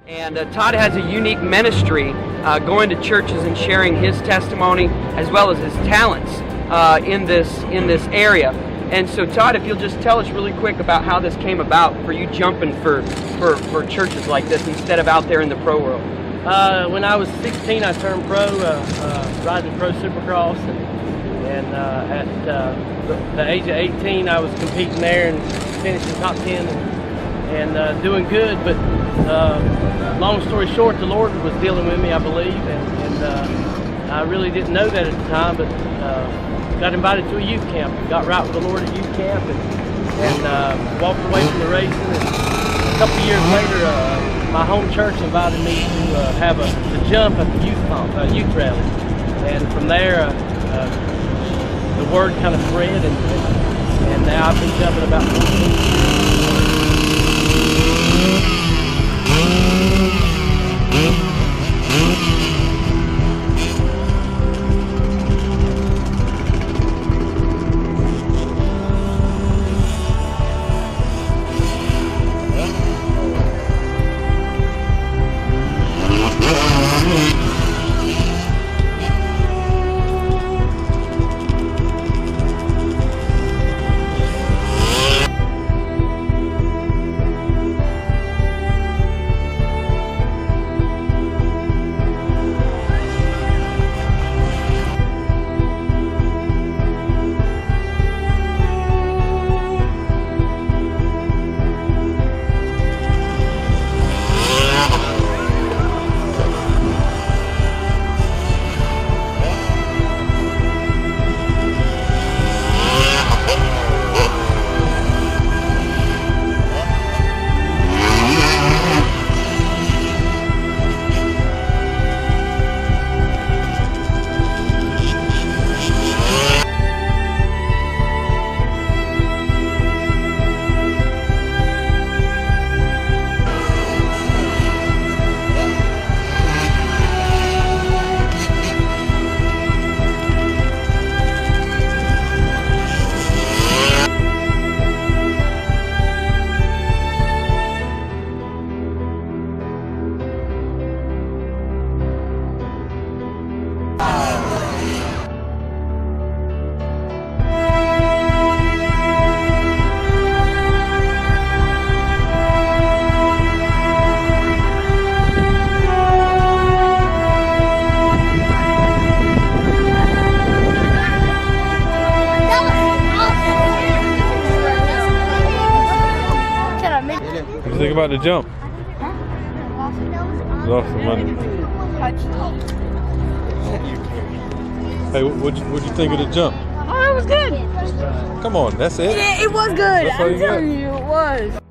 And Todd has a unique ministry going to churches and sharing his testimony as well as his talents in this area. And so Todd, if you'll just tell us really quick about how this came about for you jumping for churches like this instead of out there in the pro world. When I was 16, I turned pro, riding pro Supercross, and at the age of 18, I was competing there and finishing top 10 and doing good. But long story short, the Lord was dealing with me, I believe, and I really didn't know that at the time, but got invited to a youth camp. Got right with the Lord at youth camp, and walked away from the racing. And a couple of years later, my home church invited me to have a jump at the youth rally, and from there the word kind of spread, and now I've been jumping about 14 years. What do you think about the jump? Lost some money. Hey, what'd you think of the jump? Oh, it was good. Come on, that's it? Yeah, it was good. That's all you I'm got? telling you, it was.